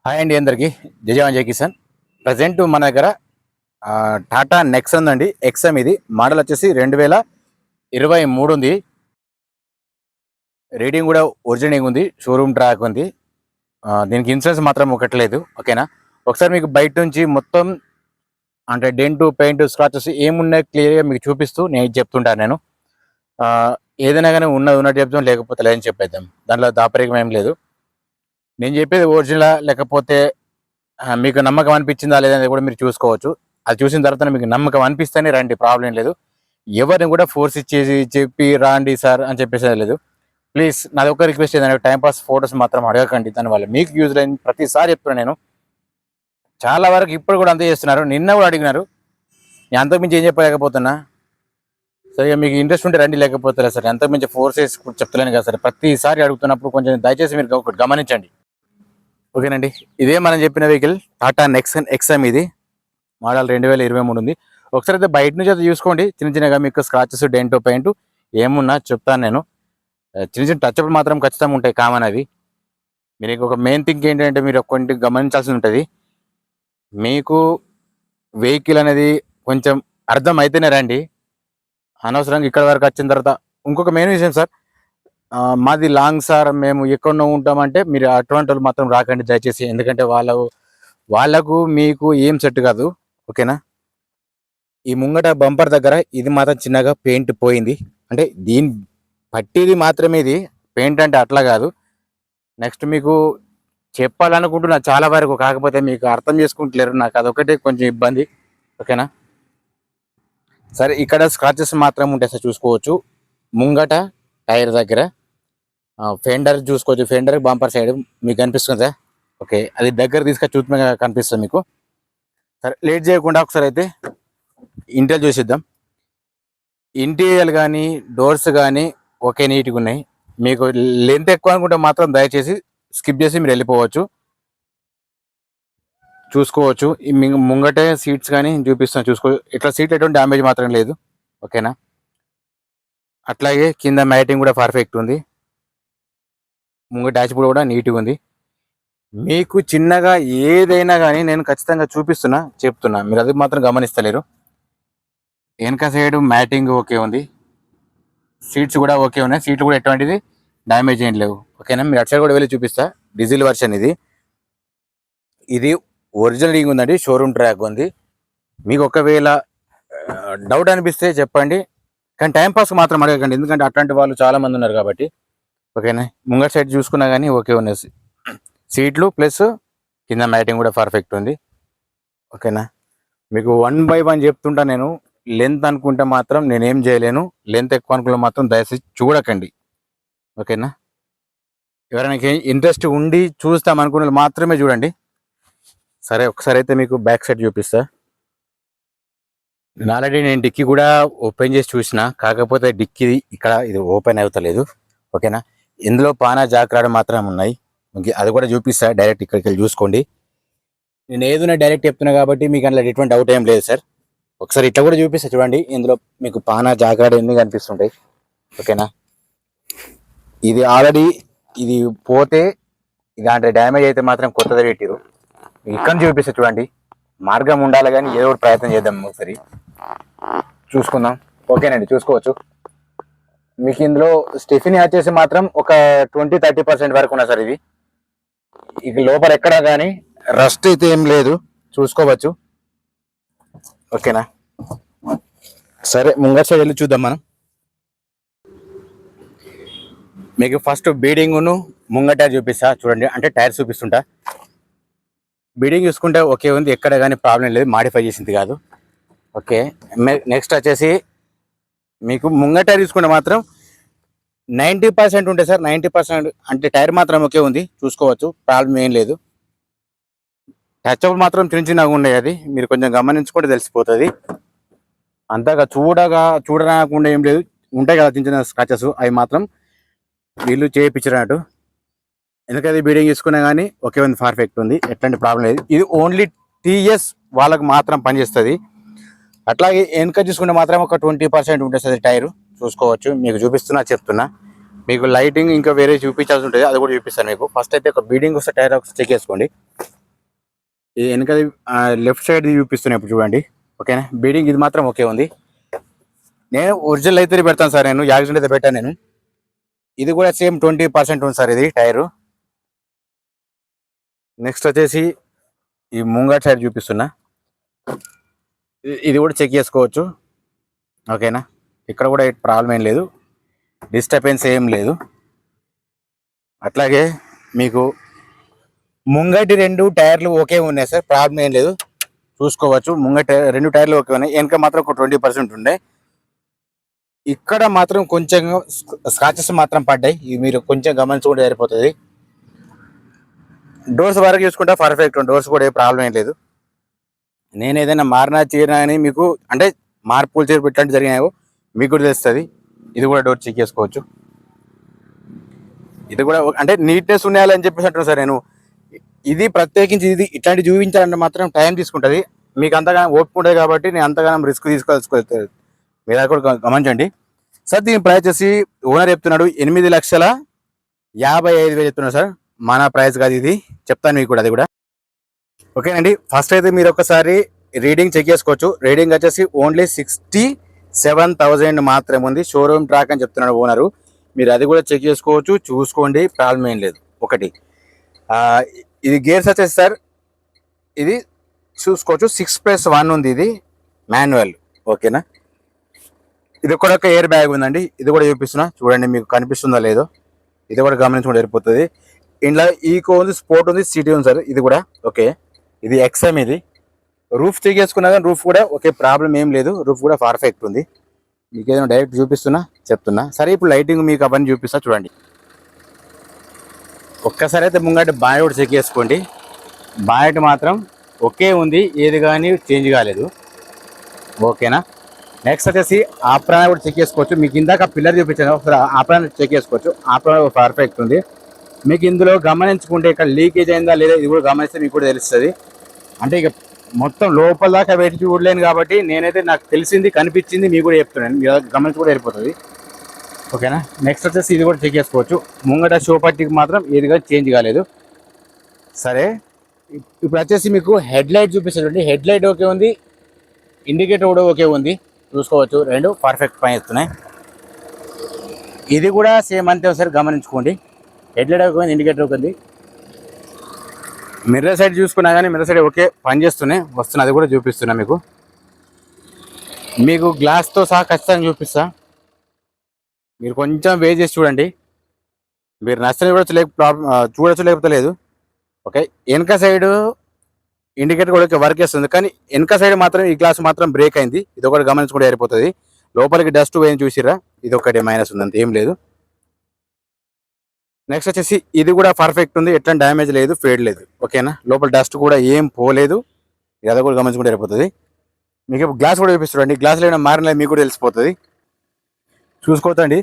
Hi అండి అందరికి జయజవాన్ జై కిసాన్. ప్రజెంట్ మన దగ్గర టాటా నెక్సన్ ఉందండి. ఎక్సమ్ ఇది మోడల్ వచ్చేసి 2023 ఉంది. రీడింగ్ కూడా ఒరిజినల్ ఉంది, షోరూమ్ ట్రాక్ ఉంది. దీనికి ఇన్సూరెన్స్ మాత్రం ఒకట్లేదు. ఓకేనా, ఒకసారి మీకు బయట నుంచి మొత్తం అంటే డెంటు పెయింట్ స్క్రాచెస్ ఏమున్నాయి క్లియర్గా మీకు చూపిస్తూ నేను చెప్తుంటాను. నేను ఏదైనా కానీ ఉన్నట్టు చెప్తాం, లేకపోతే లేదని చెప్పేద్దాం. దాంట్లో దాపరికం ఏం లేదు. నేను చెప్పేది ఒరిజినలా లేకపోతే మీకు నమ్మకం అనిపించిందా లేదని కూడా మీరు చూసుకోవచ్చు. అది చూసిన తర్వాత మీకు నమ్మకం అనిపిస్తేనే రండి, ప్రాబ్లం లేదు. ఎవరిని కూడా ఫోర్స్ ఇచ్చేసి చెప్పి రాండి సార్ అని చెప్పేసి లేదు. ప్లీజ్ నాది ఒక రిక్వెస్ట్ ఏదైనా టైంపాస్ ఫొటోస్ మాత్రం అడగకండి. దానివల్ల మీకు యూజ్ లేని ప్రతిసారి చెప్తున్నాను. నేను చాలా వరకు ఇప్పుడు కూడా అంతే చేస్తున్నారు. నిన్న కూడా అడిగినారు, నేను అంతకుమించి ఏం చెప్పలేకపోతున్నా. సరే మీకు ఇంట్రెస్ట్ ఉంటే రండి, లేకపోతే సార్ అంతకుమించి ఫోర్స్ వేసి చెప్తలేను కదా సార్. ప్రతిసారి అడుగుతున్నప్పుడు కొంచెం దయచేసి మీరు ఒకటి గమనించండి. ఓకేనండి, ఇదే మనం చెప్పిన వెహికల్ టాటా నెక్సన్ ఎక్సమ్. ఇది మోడల్ 2023 ఉంది. ఒకసారి అయితే బయట నుంచి అయితే చూసుకోండి. చిన్న చిన్నగా మీకు స్క్రాచెస్ డెంటో పెయింట్ ఏమున్నా చెప్తాను నేను. చిన్న చిన్న టచ్అప్లు మాత్రం ఖచ్చితంగా ఉంటాయి, కామన్ అవి. మీరు ఒక మెయిన్ థింగ్ ఏంటంటే మీరు ఒకటి గమనించాల్సి ఉంటుంది. మీకు వెహికల్ అనేది కొంచెం అర్థం అయితేనే రండి. అనవసరంగా ఇక్కడ వరకు వచ్చిన తర్వాత ఇంకొక మెయిన్ విషయం సార్, మాది లాంగ్ సార్, మేము ఎక్కడో ఉంటామంటే మీరు అటువంటి వాళ్ళు మాత్రం రాకండి దయచేసి. ఎందుకంటే వాళ్ళకు మీకు ఏం సెట్ కాదు. ఓకేనా, ఈ ముంగట బంపర్ దగ్గర ఇది మాత్రం చిన్నగా పెయింట్ పోయింది. అంటే దీని పట్టిది మాత్రమే, ఇది పెయింట్ అంటే అట్లా కాదు. నెక్స్ట్ మీకు చెప్పాలనుకుంటున్నా చాలా వరకు, కాకపోతే మీకు అర్థం చేసుకుంటలేరు. నాకు అదొకటే కొంచెం ఇబ్బంది. ఓకేనా, సరే ఇక్కడ స్క్రాచెస్ మాత్రం ఉంటాయి సార్, చూసుకోవచ్చు. ముంగట టైర్ దగ్గర ఫెండర్ చూసుకోవచ్చు. ఫెండర్ బంపర్ సైడ్ మీకు కనిపిస్తుందా? ఓకే, అది దగ్గర తీసుకొని చూస్తే కనిపిస్తుంది మీకు. సరే లేట్ చేయకుండా ఒకసారి అయితే ఇంటీరియర్ చూసిద్దాం. ఇంటీరియర్ కానీ డోర్స్ కానీ ఓకే, నీట్గా ఉన్నాయి. మీకు లెంత్ ఎక్కువ అనుకుంటే మాత్రం దయచేసి స్కిప్ చేసి మీరు వెళ్ళిపోవచ్చు. చూసుకోవచ్చు ఈ ముంగటే సీట్స్ కానీ చూపిస్తాను, చూసుకోవచ్చు. ఇట్లా సీట్ ఎటువంటి డ్యామేజ్ మాత్రం లేదు. ఓకేనా, అట్లాగే కింద మ్యాటింగ్ కూడా పర్ఫెక్ట్ ఉంది. ముంగ డాష్ బోర్డ్ కూడా నీట్గా ఉంది. మీకు చిన్నగా ఏదైనా కానీ నేను ఖచ్చితంగా చెప్తున్నా, మీరు అది మాత్రం గమనిస్తలేరు. వెనక సైడ్ మ్యాటింగ్ ఓకే ఉంది, సీట్స్ కూడా ఓకే ఉన్నాయి. సీట్లు కూడా ఎటువంటిది డ్యామేజ్ ఏం లేవు. ఓకేనా, మీరు అటు సైడ్ కూడా వెళ్ళి చూపిస్తా. డీజిల్ వర్షన్ ఇది ఒరిజినల్ రింగ్ ఉందండి, షోరూమ్ ట్రాక్ ఉంది. మీకు ఒకవేళ డౌట్ అనిపిస్తే చెప్పండి, కానీ టైంపాస్ మాత్రం అడగకండి, ఎందుకంటే అట్లాంటి వాళ్ళు చాలా మంది ఉన్నారు కాబట్టి. ఓకేనా, ముంగట సైడ్ చూసుకున్నా కానీ ఓకే ఉన్నాయి సీట్లు, ప్లస్ కింద మ్యాటింగ్ కూడా పర్ఫెక్ట్ ఉంది. ఓకేనా, మీకు 1 by 1 చెప్తుంటా నేను. లెంత్ అనుకుంటే మాత్రం నేనేం చేయలేను. లెంత్ ఎక్కువ అనుకుంటే మాత్రం దయచేసి చూడకండి. ఓకేనా, ఎవరైనా ఇంట్రెస్ట్ ఉండి చూస్తాం అనుకున్న మాత్రమే చూడండి. సరే ఒకసారి అయితే మీకు బ్యాక్ సైడ్ చూపిస్తా. ఆల్రెడీ నేను డిక్కీ కూడా ఓపెన్ చేసి చూసిన, కాకపోతే డిక్కీ ఇక్కడ ఇది ఓపెన్ అవుతలేదు. ఓకేనా, ఇందులో పానా జాక్రాడు మాత్రం ఉన్నాయి. అది కూడా చూపిస్తా, డైరెక్ట్ ఇక్కడికి వెళ్ళి చూసుకోండి. నేను ఏదైనా డైరెక్ట్ చెప్తున్నా కాబట్టి మీకు అందులో ఎటువంటి డౌట్ ఏం లేదు సార్. ఒకసారి ఇట్లా కూడా చూపిస్తా చూడండి, ఇందులో మీకు పానా జాక్రాడు ఎన్ని కనిపిస్తుంటాయి. ఓకేనా, ఇది ఆల్రెడీ ఇది పోతే దాంట్లో డ్యామేజ్ అయితే మాత్రం కొత్తది పెట్టిరు. ఇక్కడ చూపిస్తా చూడండి. మార్గం ఉండాలి కానీ ఏదో ఒకటి ప్రయత్నం చేద్దాం, ఒకసారి చూసుకుందాం. ఓకేనండి, చూసుకోవచ్చు. మీకు ఇందులో స్టెఫినీ వచ్చేసి మాత్రం ఒక 20-30% వరకు ఉన్నా సార్. ఇది ఇక లోపల ఎక్కడా కానీ రస్ట్ అయితే ఏం లేదు, చూసుకోవచ్చు. ఓకేనా, సరే ముంగట సైడ్ వెళ్ళి చూద్దాం మనం. మీకు ఫస్ట్ బీడింగ్ను ముంగట చూపిస్తా చూడండి, అంటే టైర్ చూపిస్తుంటా. బీడింగ్ చూసుకుంటే ఓకే ఉంది, ఎక్కడ కానీ ప్రాబ్లం లేదు, మాడిఫై చేసింది కాదు. ఓకే, నెక్స్ట్ వచ్చేసి మీకు ముంగట తీసుకుంటే మాత్రం 90% ఉంటాయి సార్. 90% అంటే టైర్ మాత్రం ఓకే ఉంది, చూసుకోవచ్చు, ప్రాబ్లం ఏం లేదు. టచ్అప్ మాత్రం చిన్న చిన్నగా ఉన్నాయి, అది మీరు కొంచెం గమనించుకుంటే తెలిసిపోతుంది. అంతగా చూడరాకుండా ఏం లేదు, ఉంటాయి కదా చిన్న చిన్న స్క్రాచెస్, అవి మాత్రం వీళ్ళు చేయించారన్నట్టు. ఎందుకది బీడింగ్ తీసుకున్నా కానీ ఒకే ఉంది, పర్ఫెక్ట్ ఉంది, ఎట్లాంటి ప్రాబ్లం లేదు. ఇది ఓన్లీ టీఎస్ వాళ్ళకు మాత్రం పనిచేస్తుంది. అట్లాగే వెనక చూసుకుంటే మాత్రం ఒక 20% ఉంటుంది సార్ టైరు, చూసుకోవచ్చు. మీకు చూపిస్తున్నా, చెప్తున్నా. మీకు లైటింగ్ ఇంకా వేరే చూపించాల్సి ఉంటుంది, అది కూడా చూపిస్తాను మీకు. ఫస్ట్ అయితే ఒక బీడింగ్ వస్తే టైర్ ఒకసారి చెక్ చేసుకోండి. ఇది వెనక లెఫ్ట్ సైడ్ చూపిస్తున్నాయి ఇప్పుడు చూడండి. ఓకేనా, బీడింగ్ ఇది మాత్రం ఓకే ఉంది. నేను ఒరిజినల్ అయితే పెడతాను సార్, నేను యాక్సిడెంట్ అయితే పెట్టాను నేను. ఇది కూడా సేమ్ 20% ఉంది సార్ ఇది టైరు. నెక్స్ట్ వచ్చేసి ఈ ముంగట్ సైడ్ చూపిస్తున్నా, ఇది కూడా చెక్ చేసుకోవచ్చు. ఓకేనా, ఇక్కడ కూడా ప్రాబ్లం ఏం లేదు, డిస్టర్బెన్స్ ఏం లేదు. అట్లాగే మీకు ముంగటి 2 టైర్లు ఓకే ఉన్నాయి సార్, ప్రాబ్లం ఏం లేదు, చూసుకోవచ్చు. ముంగటి 2 టైర్లు ఓకే ఉన్నాయి, వెనక మాత్రం ఒక 20% ఉండే. ఇక్కడ మాత్రం కొంచెం స్క్రాచెస్ మాత్రం పడ్డాయి, ఇవి మీరు కొంచెం గమనించుకుంటే సరిపోతుంది. డోర్స్ వరకు చూసుకుంటే పర్ఫెక్ట్, డోర్స్ కూడా ఏ ప్రాబ్లం ఏం లేదు. నేను ఏదైనా మారినా చీరినా అని మీకు అంటే మార్పులు చేరు ఇట్లాంటి జరిగినాయో మీకు కూడా తెలుస్తుంది. ఇది కూడా డోర్ చెక్ చేసుకోవచ్చు. ఇది కూడా అంటే నీట్నెస్ ఉన్నాయని చెప్పేసి అంటున్నాను సార్ నేను. ఇది ప్రత్యేకించి ఇది ఇట్లాంటి చూపించాలంటే మాత్రం టైం తీసుకుంటుంది, మీకు అంతగానో ఓపిక ఉంటుంది కాబట్టి నేను అంతగానో రిస్క్ తీసుకోవాలి. మీరు అది కూడా గమనించండి సార్. దీని ప్రైస్ వచ్చేసి ఓనర్ చెప్తున్నాడు 8,55,000 చెప్తున్నాడు సార్. మన ప్రైస్ కాదు ఇది, చెప్తాను మీకు కూడా అది కూడా. ఓకేనండి, ఫస్ట్ అయితే మీరు ఒకసారి రీడింగ్ చెక్ చేసుకోవచ్చు. రీడింగ్ వచ్చేసి ఓన్లీ 67,000 మాత్రమే ఉంది. షోరూమ్ ట్రాక్ అని చెప్తున్నాడు ఓనరు, మీరు అది కూడా చెక్ చేసుకోవచ్చు, చూసుకోండి, ప్రాబ్లం ఏం లేదు. ఒకటి ఇది గేర్స్ వచ్చేసి సార్, ఇది చూసుకోవచ్చు 6+1 ఉంది, ఇది మాన్యువల్. ఓకేనా, ఇది కూడా ఒక ఎయిర్ బ్యాగ్ ఉందండి, ఇది కూడా చూపిస్తున్నా చూడండి, మీకు కనిపిస్తుందో లేదో, ఇది కూడా గమనించుకుంటే సరిపోతుంది. ఇంట్లో ఈకో ఉంది, స్పోర్ట్ ఉంది, సిటీ ఉంది సార్, ఇది కూడా ఓకే. ఇది XM, ఇది రూఫ్ చెక్ చేసుకున్నా కానీ రూఫ్ కూడా ఓకే, ప్రాబ్లం ఏం లేదు, రూఫ్ కూడా పర్ఫెక్ట్ ఉంది. మీకు ఏదైనా డైరెక్ట్ చూపిస్తున్నా చెప్తున్నా సరే. ఇప్పుడు లైటింగ్ మీకు అవన్నీ చూపిస్తా చూడండి. ఒక్కసారి అయితే ముంగట బాయ్ కూడా చెక్ చేసుకోండి, బాయ్ మాత్రం ఓకే ఉంది, ఏది కానీ చేంజ్ కాలేదు. ఓకేనా, నెక్స్ట్ వచ్చేసి ఆప్రాన్ కూడా చెక్ చేసుకోవచ్చు. మీకు ఇందాక పిల్లర్ చూపించాను, ఒకసారి ఆప్రాన్ చెక్ చేసుకోవచ్చు. ఆప్రాన్ పర్ఫెక్ట్ ఉంది. మీకు ఇందులో గమనించుకుంటే ఇక్కడ లీకేజ్ అయిందా లేదా ఇది కూడా గమనిస్తే మీకు కూడా తెలుస్తుంది. అంటే ఇక మొత్తం లోపల దాకా పెట్టి చూడలేను కాబట్టి నేనైతే నాకు తెలిసింది కనిపించింది మీకు కూడా చెప్తున్నాను, మీరు గమనించి కూడా వెళ్ళిపోతుంది. ఓకేనా, నెక్స్ట్ వచ్చేసి ఇది కూడా చెక్ చేసుకోవచ్చు. ముంగట షో పట్టికి మాత్రం ఏదిగా చేంజ్ కాలేదు. సరే, ఇప్పుడు వచ్చేసి మీకు హెడ్ లైట్ చూపిస్తుంది. హెడ్ లైట్ ఓకే ఉంది, ఇండికేటర్ కూడా ఓకే ఉంది, చూసుకోవచ్చు, రెండు పర్ఫెక్ట్ పని చేస్తున్నాయి. ఇది కూడా సేమ్ అంతే ఒకసారి గమనించుకోండి. హెడ్ లైట్ ఓకే ఉంది, ఇండికేటర్ ఓకే ఉంది. మిర్రర్ సైడ్ చూసుకున్నా కానీ మిర్రర్ సైడ్ ఓకే పని చేస్తున్నాయి, వస్తున్నా, అది కూడా చూపిస్తున్నా మీకు. మీకు గ్లాస్తో సహా ఖచ్చితంగా చూపిస్తా, మీరు కొంచెం వెయిట్ చేసి చూడండి. మీరు నచ్చని చూడొచ్చు, చూడొచ్చు లేకపోతే లేదు. ఓకే, వెనక సైడ్ ఇండికేటర్ కూడా వర్క్ చేస్తుంది, కానీ వెనక సైడ్ మాత్రం ఈ గ్లాస్ మాత్రం బ్రేక్ అయింది, ఇది ఒకటి గమనించుకుంటే సరిపోతుంది. లోపలికి డస్ట్ పోయింది చూసిరా, ఇది ఒకటి మైనస్ ఉంది, అంత ఏం లేదు. నెక్స్ట్ వచ్చేసి ఇది కూడా పర్ఫెక్ట్ ఉంది, ఎట్లా డ్యామేజ్ లేదు, ఫేడ్ లేదు. ఓకేనా, లోపల డస్ట్ కూడా ఏం పోలేదు, ఇది కూడా గమనించుకుంటే సరిపోతుంది. మీకు గ్లాస్ కూడా చూపిస్తారండి, గ్లాస్ లేని మారిన మీకు కూడా తెలిసిపోతుంది, చూసుకోవచ్చండి.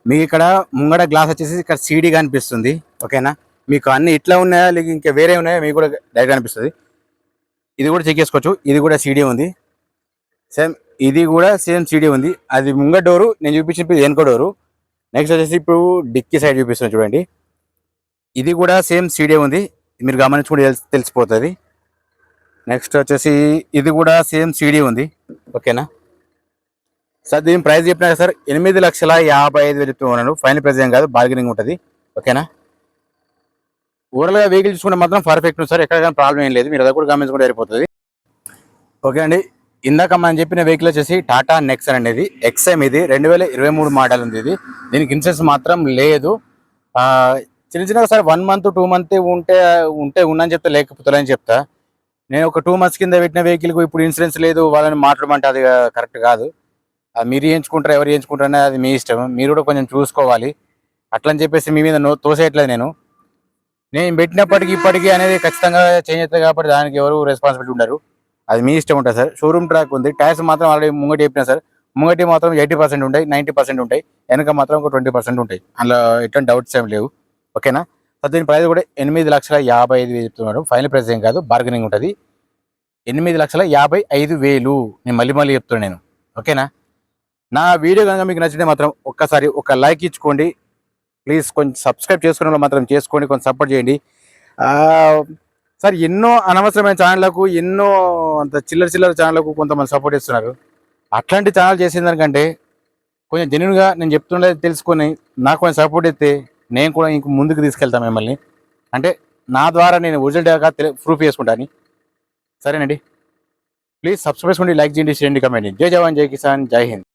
మీకు ఇక్కడ ముంగడ గ్లాస్ వచ్చేసి ఇక్కడ సీడీ కనిపిస్తుంది. ఓకేనా, మీకు అన్ని ఇట్లా ఉన్నాయా లేక ఇంకా వేరే ఉన్నాయా మీకు కూడా డైరెక్ట్ అనిపిస్తుంది. ఇది కూడా చెక్ చేసుకోవచ్చు, ఇది కూడా సీడీ ఉంది సేమ్, ఇది కూడా సేమ్ సీడీ ఉంది. అది ముంగ డోరు, నేను చూపించిన వెనుక డోరు. నెక్స్ట్ వచ్చేసి ఇప్పుడు డిక్కీ సైడ్ చూపిస్తున్నాను చూడండి, ఇది కూడా సేమ్ సీడీ ఉంది, మీరు గమనించుకుంటే తెలిసిపోతుంది. నెక్స్ట్ వచ్చేసి ఇది కూడా సేమ్ సీడీ ఉంది. ఓకేనా సార్, దీని ప్రైస్ చెప్పినా సార్ 8,55,000 చెప్తున్నాను. ఫైనల్ ప్రైస్ ఏం కాదు, బార్గెనింగ్ ఉంటుంది. ఓకేనా, ఓవరాల్గా వెహికల్ చూసుకుంటే మాత్రం పర్ఫెక్ట్ ఉంది సార్, ఎక్కడ కానీ ప్రాబ్లం ఏం లేదు, మీరు అది కూడా గమనించుకుంటే సరిపోతుంది. ఓకే అండి, ఇందాక మనం చెప్పిన వెహికల్ వచ్చేసి టాటా నెక్సన్ అనేది XM, ఇది 2023 మోడల్ ఉంది. ఇది దీనికి ఇన్సూరెన్స్ మాత్రం లేదు. చిన్న చిన్నగా సార్ 1 month 2 month ఉంటే ఉన్నని చెప్తా, లేకపోతే అని చెప్తా. నేను ఒక 2 months కింద పెట్టిన వెహికల్కు ఇప్పుడు ఇన్సూరెన్స్ లేదు, వాళ్ళని మాట్లాడమంటే అది కరెక్ట్ కాదు. అది మీరు చేయించుకుంటారు, ఎవరు చేయించుకుంటారనే అది మీ ఇష్టం, మీరు కూడా కొంచెం చూసుకోవాలి. అట్లని చెప్పేసి మీ మీద తోసేయట్లేదు నేను పెట్టినప్పటికీ ఇప్పటికీ అనేది ఖచ్చితంగా చేంజ్ అవుతుంది కాబట్టి దానికి ఎవరు రెస్పాన్సిబిలిటీ ఉండరు, అది మీ ఇష్టం ఉంటుంది సార్. షోరూమ్ ట్రాక్ ఉంది, టైర్స్ మాత్రం ఆల్రెడీ ముంగటి చెప్పినా సార్, ముంగటి మాత్రం 80% ఉంటాయి, 90% ఉంటాయి, వెనక మాత్రం ఒక 20% ఉంటాయి, అందులో ఎటువంటి డౌట్స్ ఏం లేవు. ఓకేనా సార్, దీని ప్రైస్ కూడా 8,55,000 చెప్తున్నారు. ఫైనల్ ప్రైస్ ఏం కాదు, బార్గెనింగ్ ఉంటుంది. 8,55,000 నేను మళ్ళీ చెప్తున్నాను నేను. ఓకేనా, నా వీడియో కనుక మీకు నచ్చితే మాత్రం ఒక్కసారి ఒక లైక్ ఇచ్చుకోండి, ప్లీజ్ కొంచెం సబ్స్క్రైబ్ చేసుకునే వాళ్ళు మాత్రం చేసుకోండి, కొంచెం సపోర్ట్ చేయండి. సార్ ఎన్నో అనవసరమైన ఛానళ్లకు, ఎన్నో అంత చిల్లర ఛానళ్లకు కొంతమంది సపోర్ట్ ఇస్తున్నారు. అట్లాంటి ఛానల్ చేసిన దానికంటే కొంచెం జెన్యున్గా నేను చెప్తుండే తెలుసుకొని నాకు కొంచెం సపోర్ట్ ఇస్తే నేను కూడా ఇంక ముందుకు తీసుకెళ్తాను మిమ్మల్ని. అంటే నా ద్వారా నేను ఒరిజినల్గా ప్రూఫ్ చేసుకుంటాను. సరేనండి, ప్లీజ్ సబ్స్క్రైబ్ చేసుకోండి, లైక్ చేయండి, షేర్ చేయండి, కమెంట్ చేయండి. జై జవాన్, జై కిసాన్, జై హింద్.